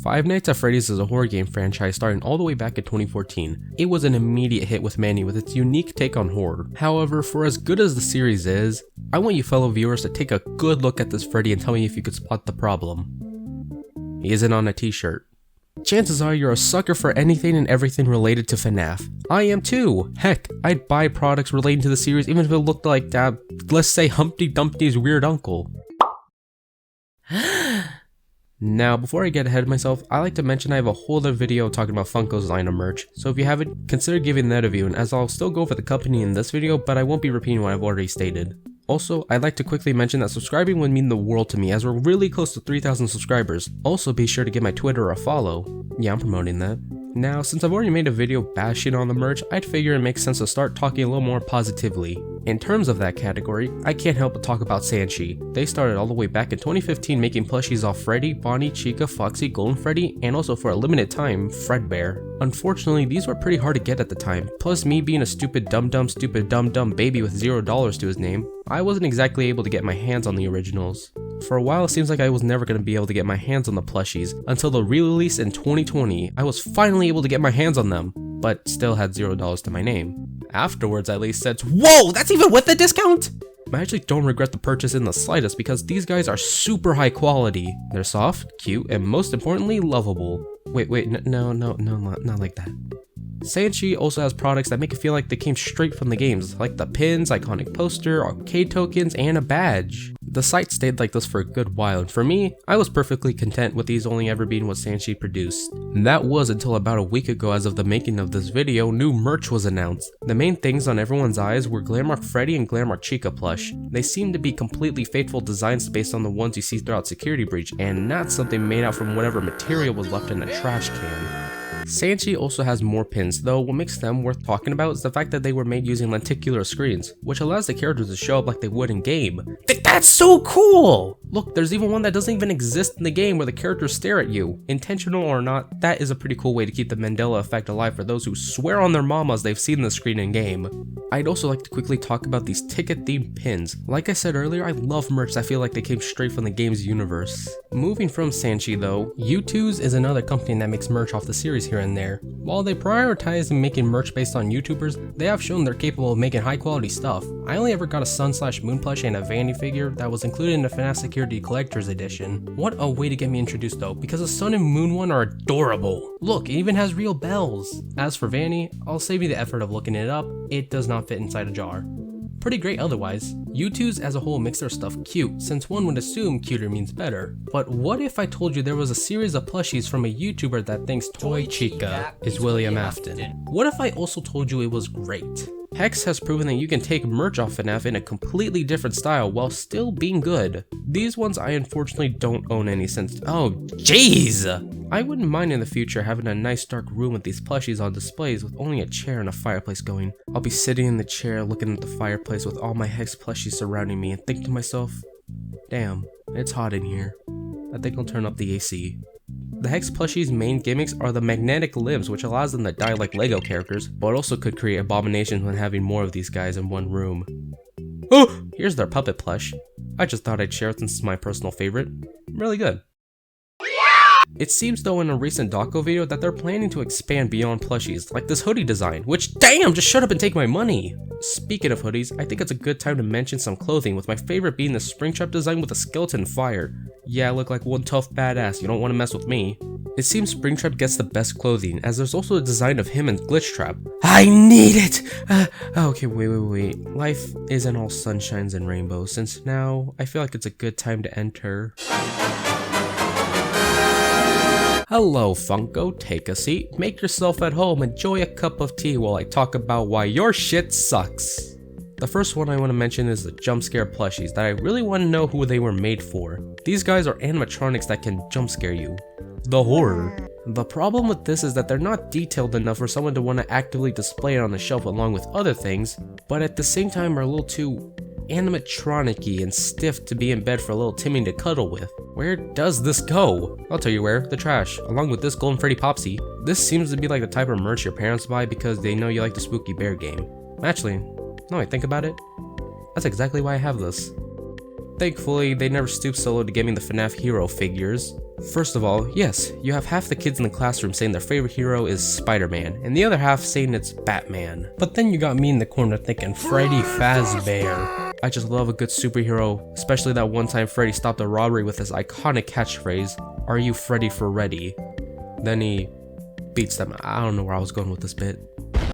Five Nights at Freddy's is a horror game franchise starting all the way back in 2014. It was an immediate hit with many with its unique take on horror. However, for as good as the series is, I want you fellow viewers to take a good look at this Freddy and tell me if you could spot the problem. He isn't on a t-shirt. Chances are you're a sucker for anything and everything related to FNaF. I am too! Heck, I'd buy products relating to the series even if it looked like, let's say Humpty Dumpty's weird uncle. Now, before I get ahead of myself, I like to mention I have a whole other video talking about Funko's line of merch, so if you haven't, consider giving that a view, and as I'll still go over the company in this video, but I won't be repeating what I've already stated. Also, I'd like to quickly mention that subscribing would mean the world to me as we're really close to 3,000 subscribers. Also, be sure to give my Twitter a follow. Yeah, I'm promoting that. Now, since I've already made a video bashing on the merch, I'd figure it makes sense to start talking a little more positively. In terms of that category, I can't help but talk about Sanchi. They started all the way back in 2015 making plushies off Freddy, Bonnie, Chica, Foxy, Golden Freddy, and also for a limited time, Fredbear. Unfortunately, these were pretty hard to get at the time, plus me being a stupid dumb baby with $0 to his name, I wasn't exactly able to get my hands on the originals. For a while, it seems like I was never going to be able to get my hands on the plushies, until the re-release in 2020, I was finally able to get my hands on them, but still had $0 to my name. Afterwards, I at least said, whoa, that's even with the discount? I actually don't regret the purchase in the slightest because these guys are super high quality. They're soft, cute, and most importantly, lovable. Wait, no, not like that. Sanchi also has products that make it feel like they came straight from the games, like the pins, iconic poster, arcade tokens, and a badge. The site stayed like this for a good while, and for me, I was perfectly content with these only ever being what Sanchi produced. And that was until about a week ago. As of the making of this video, new merch was announced. The main things on everyone's eyes were Glamrock Freddy and Glamrock Chica plush. They seem to be completely faithful designs based on the ones you see throughout Security Breach, and not something made out from whatever material was left in a trash can. Sanchi also has more pins, though what makes them worth talking about is the fact that they were made using lenticular screens, which allows the characters to show up like they would in game. That's so cool! Look, there's even one that doesn't even exist in the game where the characters stare at you. Intentional or not, that is a pretty cool way to keep the Mandela effect alive for those who swear on their mamas they've seen the screen in game. I'd also like to quickly talk about these ticket themed pins. Like I said earlier, I love merch that feel like they came straight from the game's universe. Moving from Sanchi though, U2's is another company that makes merch off the series here and there. While they prioritize making merch based on YouTubers, they have shown they're capable of making high quality stuff. I only ever got a Sun/Moon plush and a Vanny figure that was included in the FNaF Security Collector's Edition. What a way to get me introduced though, because the Sun and Moon one are adorable. Look, it even has real bells. As for Vanny, I'll save you the effort of looking it up, it does not fit inside a jar. Pretty great otherwise. U2's as a whole makes their stuff cute, since one would assume cuter means better. But what if I told you there was a series of plushies from a YouTuber that thinks Toy Chica is William Afton? What if I also told you it was great? Hex has proven that you can take merch off FNaF in a completely different style while still being good. These ones I unfortunately don't own any since— oh jeez! I wouldn't mind in the future having a nice dark room with these plushies on displays with only a chair and a fireplace going. I'll be sitting in the chair looking at the fireplace with all my Hex plushies surrounding me and think to myself, damn, it's hot in here. I think I'll turn up the AC. The Hex plushies' main gimmicks are the magnetic limbs, which allows them to die like Lego characters, but also could create abominations when having more of these guys in one room. Oh! Here's their puppet plush. I just thought I'd share it since it's my personal favorite. Really good. It seems though in a recent doco video that they're planning to expand beyond plushies, like this hoodie design, which damn, just shut up and take my money! Speaking of hoodies, I think it's a good time to mention some clothing, with my favorite being the Springtrap design with a skeleton fire. Yeah, I look like one tough badass, you don't want to mess with me. It seems Springtrap gets the best clothing, as there's also a design of him and Glitchtrap. I need it! Okay, wait. Life isn't all sunshines and rainbows, since now I feel like it's a good time to enter. Hello Funko, take a seat, make yourself at home, enjoy a cup of tea while I talk about why your shit sucks. The first one I want to mention is the jump scare plushies that I really want to know who they were made for. These guys are animatronics that can jump scare you. The horror. The problem with this is that they're not detailed enough for someone to want to actively display it on the shelf along with other things, but at the same time are a little too animatronic-y and stiff to be in bed for a little Timmy to cuddle with. Where does this go? I'll tell you where, the trash, along with this Golden Freddy Popsy. This seems to be like the type of merch your parents buy because they know you like the Spooky Bear game. Actually, no, I think about it, that's exactly why I have this. Thankfully, they never stooped so low to get me the FNaF hero figures. First of all, yes, you have half the kids in the classroom saying their favorite hero is Spider-Man, and the other half saying it's Batman. But then you got me in the corner thinking Freddy Fazbear. I just love a good superhero, especially that one time Freddy stopped a robbery with his iconic catchphrase, "Are you Freddy for ready?" Then he beats them. I don't know where I was going with this bit.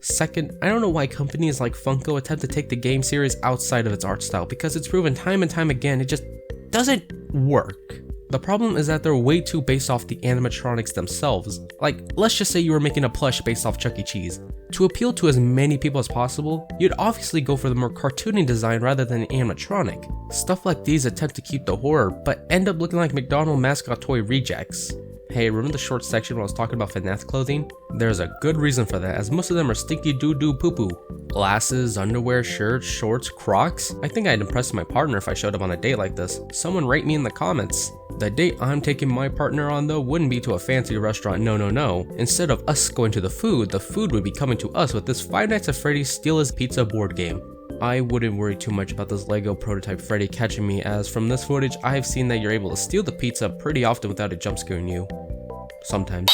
Second, I don't know why companies like Funko attempt to take the game series outside of its art style, because it's proven time and time again it just doesn't work. The problem is that they're way too based off the animatronics themselves. Like, let's just say you were making a plush based off Chuck E. Cheese. To appeal to as many people as possible, you'd obviously go for the more cartoony design rather than animatronic. Stuff like these attempt to keep the horror, but end up looking like McDonald's mascot toy rejects. Hey, remember the short section when I was talking about FNaF clothing? There's a good reason for that, as most of them are stinky doo-doo poo-poo. Glasses, underwear, shirts, shorts, Crocs. I think I'd impress my partner if I showed up on a date like this. Someone write me in the comments. The date I'm taking my partner on though wouldn't be to a fancy restaurant, no. Instead of us going to the food would be coming to us with this Five Nights at Freddy's Steal His Pizza board game. I wouldn't worry too much about this Lego prototype Freddy catching me, as from this footage I've seen that you're able to steal the pizza pretty often without it jump scaring you. Sometimes.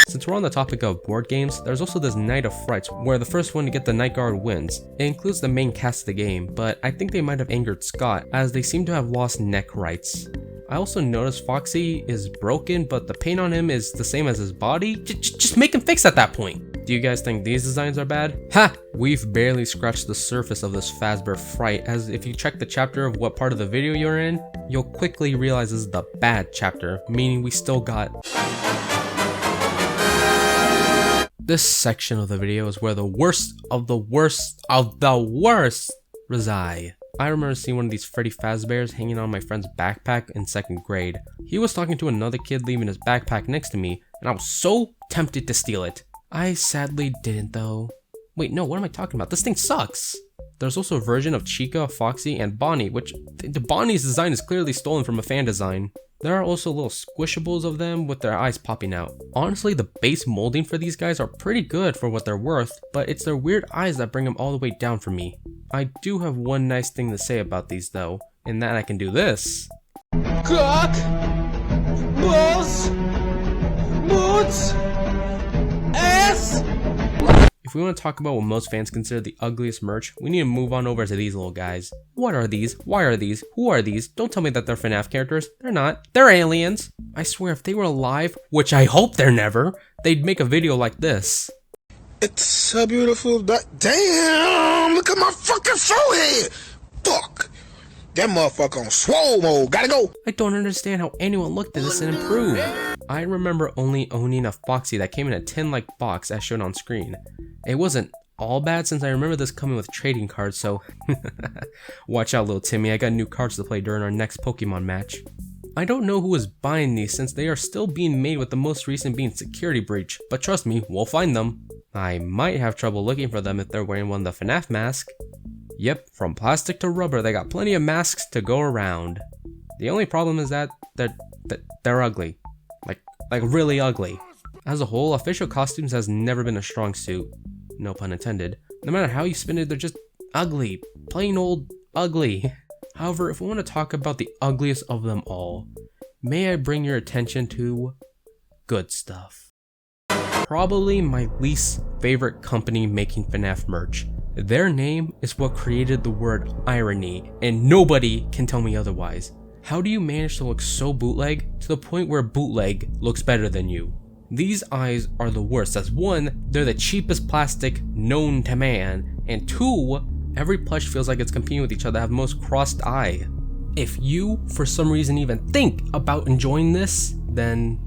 Since we're on the topic of board games, there's also this Night of Frights where the first one to get the Night Guard wins. It includes the main cast of the game, but I think they might have angered Scott as they seem to have lost neck rights. I also noticed Foxy is broken, but the paint on him is the same as his body. Just make him fix at that point. Do you guys think these designs are bad? Ha! We've barely scratched the surface of this Fazbear fright, as if you check the chapter of what part of the video you're in, you'll quickly realize this is the bad chapter, meaning we still got... This section of the video is where the worst of the worst of the worst reside. I remember seeing one of these Freddy Fazbears hanging on my friend's backpack in 2nd grade. He was talking to another kid leaving his backpack next to me, and I was so tempted to steal it. I sadly didn't though. Wait, no, what am I talking about? This thing sucks! There's also a version of Chica, Foxy, and Bonnie, which the Bonnie's design is clearly stolen from a fan design. There are also little squishables of them with their eyes popping out. Honestly, the base molding for these guys are pretty good for what they're worth, but it's their weird eyes that bring them all the way down for me. I do have one nice thing to say about these though, in that I can do this. Cock! Balls! Boots! Ass! If we want to talk about what most fans consider the ugliest merch, we need to move on over to these little guys. What are these? Why are these? Who are these? Don't tell me that they're FNaF characters. They're not. They're aliens. I swear if they were alive, which I hope they're never, they'd make a video like this. It's so beautiful that... Damn! Look at my fucking forehead! Fuck! That motherfucker on swole mode. Gotta go! I don't understand how anyone looked at this and improved. I remember only owning a Foxy that came in a tin-like box as shown on screen. It wasn't all bad since I remember this coming with trading cards, so watch out little Timmy, I got new cards to play during our next Pokemon match. I don't know who is buying these since they are still being made with the most recent being Security Breach, but trust me, we'll find them. I might have trouble looking for them if they're wearing one of the FNaF masks. Yep, from plastic to rubber, they got plenty of masks to go around. The only problem is that they're ugly. Like really ugly. As a whole, official costumes has never been a strong suit. No pun intended. No matter how you spin it, they're just ugly. Plain old ugly. However, if we want to talk about the ugliest of them all, may I bring your attention to Good Stuff. Probably my least favorite company making FNaF merch. Their name is what created the word irony, and nobody can tell me otherwise. How do you manage to look so bootleg to the point where bootleg looks better than you? These eyes are the worst, as 1, they're the cheapest plastic known to man, and 2, every plush feels like it's competing with each other to have the most crossed eye. If you, for some reason, even think about enjoying this, then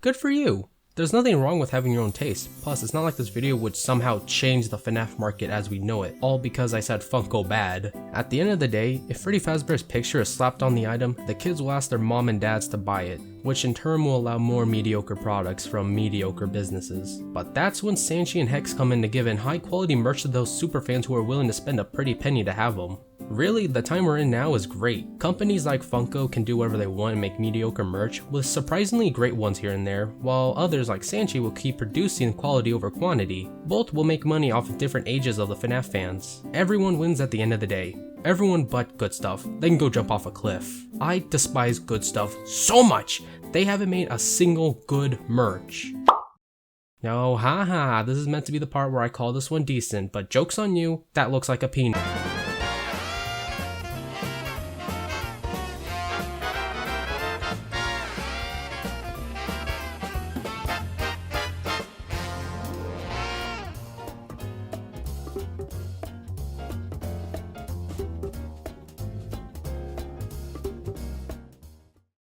good for you. There's nothing wrong with having your own taste. Plus, it's not like this video would somehow change the FNaF market as we know it, all because I said Funko bad. At the end of the day, if Freddy Fazbear's picture is slapped on the item, the kids will ask their mom and dads to buy it, which in turn will allow more mediocre products from mediocre businesses. But that's when Sanchi and Hex come in to give in high quality merch to those superfans who are willing to spend a pretty penny to have them. Really, the time we're in now is great. Companies like Funko can do whatever they want and make mediocre merch, with surprisingly great ones here and there, while others like Sanchi will keep producing quality over quantity. Both will make money off of different ages of the FNaF fans. Everyone wins at the end of the day. Everyone but Good Stuff. They can go jump off a cliff. I despise Good Stuff so much. They haven't made a single good merch. No, haha, this is meant to be the part where I call this one decent, but joke's on you, that looks like a peanut.